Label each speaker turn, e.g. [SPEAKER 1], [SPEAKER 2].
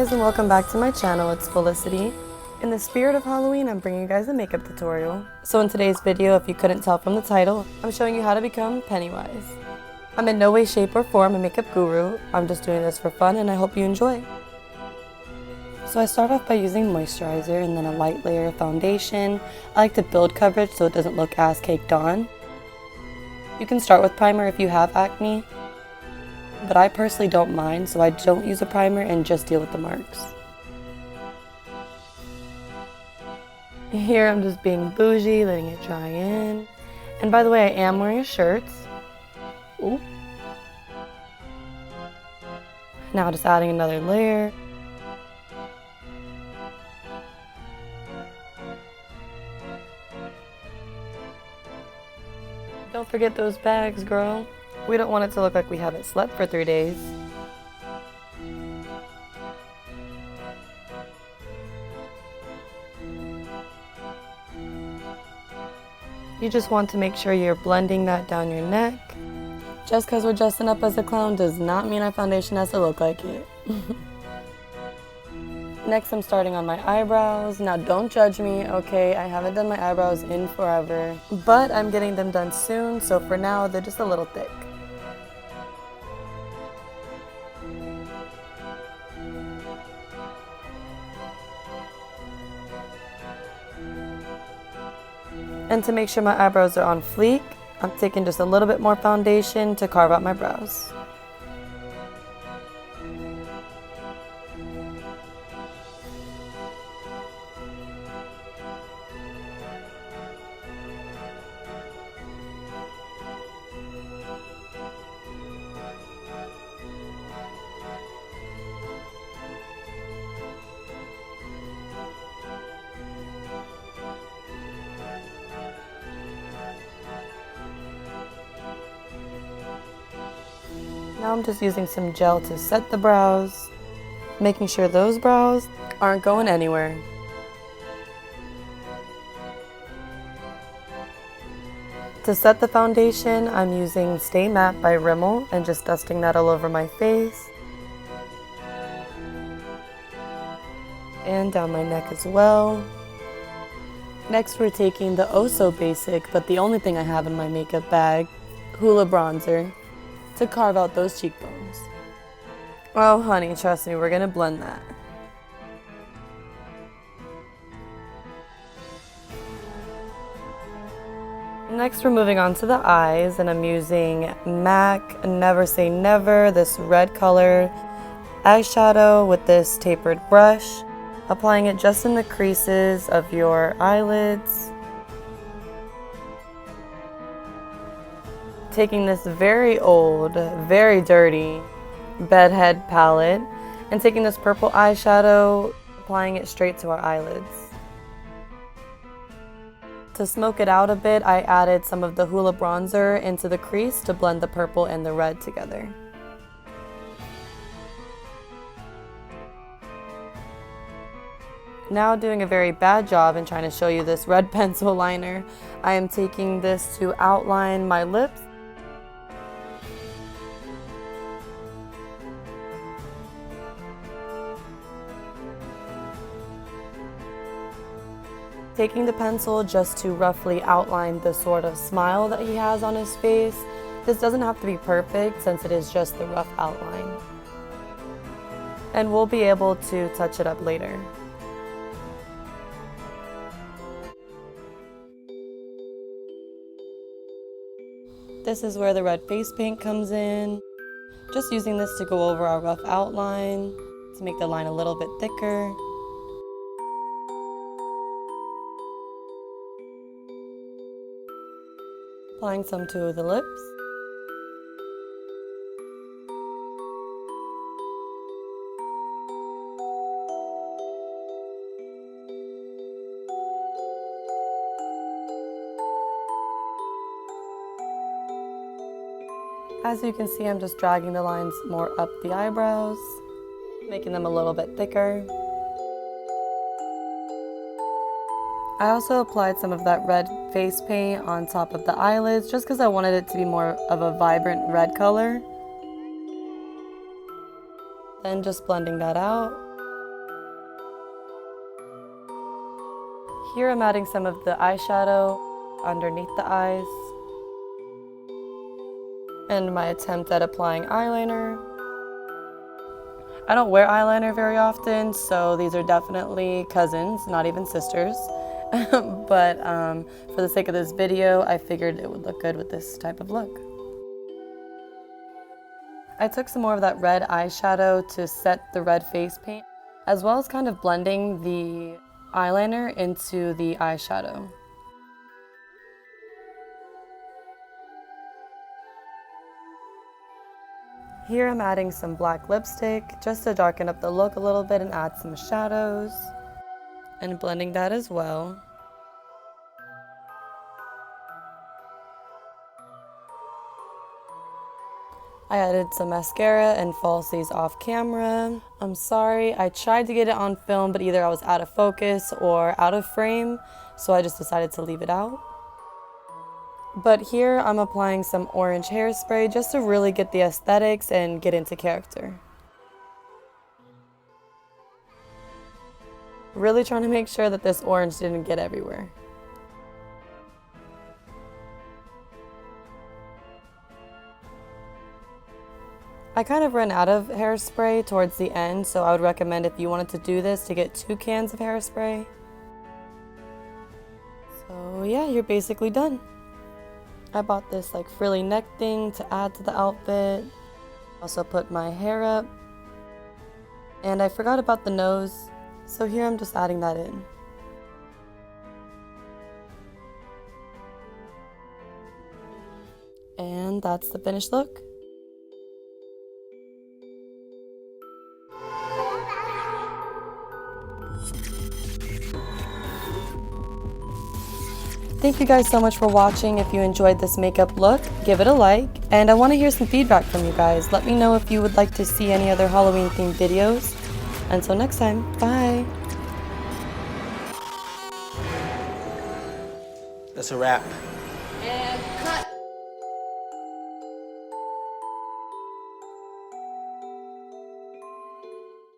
[SPEAKER 1] guys, and welcome back to my channel. It's Felicity. In the spirit of Halloween, I'm bringing you guys a makeup tutorial. So in today's video, if you couldn't tell from the title, I'm showing you how to become Pennywise. I'm in no way, shape, or form a makeup guru. I'm just doing this for fun and I hope you enjoy. So I start off by using moisturizer and then a light layer of foundation. I like to build coverage so it doesn't look as caked on. You can start with primer if you have acne, but I personally don't mind, so I don't use a primer and just deal with the marks. Here I'm just being bougie, letting it dry in. And by the way, I am wearing a shirt. Ooh. Now just adding another layer. Don't forget those bags, girl. We don't want it to look like we haven't slept for 3 days. You just want to make sure you're blending that down your neck. Just because we're dressing up as a clown does not mean our foundation has to look like it. Next, I'm starting on my eyebrows. Now don't judge me, okay? I haven't done my eyebrows in forever, but I'm getting them done soon, so for now they're just a little thick. And to make sure my eyebrows are on fleek, I'm taking just a little bit more foundation to carve out my brows. Now I'm just using some gel to set the brows, making sure those brows aren't going anywhere. To set the foundation, I'm using Stay Matte by Rimmel and just dusting that all over my face. And down my neck as well. Next we're taking the oh so basic, but the only thing I have in my makeup bag, Hoola bronzer, to carve out those cheekbones. Oh honey, trust me, we're gonna blend that. Next we're moving on to the eyes, and I'm using MAC Never Say Never, this red color eyeshadow with this tapered brush, applying it just in the creases of your eyelids. Taking this very old, very dirty bedhead palette and taking this purple eyeshadow, applying it straight to our eyelids. To smoke it out a bit, I added some of the Hoola bronzer into the crease to blend the purple and the red together. Now doing a very bad job in trying to show you this red pencil liner, I am taking this to outline my lips. Taking the pencil just to roughly outline the sort of smile that he has on his face. This doesn't have to be perfect since it is just the rough outline. And we'll be able to touch it up later. This is where the red face paint comes in. Just using this to go over our rough outline to make the line a little bit thicker. Applying some to the lips. As you can see, I'm just dragging the lines more up the eyebrows, making them a little bit thicker. I also applied some of that red face paint on top of the eyelids just because I wanted it to be more of a vibrant red color. Then just blending that out. Here I'm adding some of the eyeshadow underneath the eyes and my attempt at applying eyeliner. I don't wear eyeliner very often, so these are definitely cousins, not even sisters. But for the sake of this video, I figured it would look good with this type of look. I took some more of that red eyeshadow to set the red face paint, as well as kind of blending the eyeliner into the eyeshadow. Here I'm adding some black lipstick just to darken up the look a little bit and add some shadows, and blending that as well. I added some mascara and falsies off camera. I'm sorry, I tried to get it on film, but either I was out of focus or out of frame, so I just decided to leave it out. But here I'm applying some orange hairspray just to really get the aesthetics and get into character. Really trying to make sure that this orange didn't get everywhere. I kind of ran out of hairspray towards the end, so I would recommend if you wanted to do this to get 2 cans of hairspray. So yeah, you're basically done. I bought this like frilly neck thing to add to the outfit. Also put my hair up. And I forgot about the nose, so here I'm just adding that in. And that's the finished look. Thank you guys so much for watching. If you enjoyed this makeup look, give it a like. And I want to hear some feedback from you guys. Let me know if you would like to see any other Halloween themed videos. Until next time, bye.
[SPEAKER 2] That's a wrap.
[SPEAKER 3] And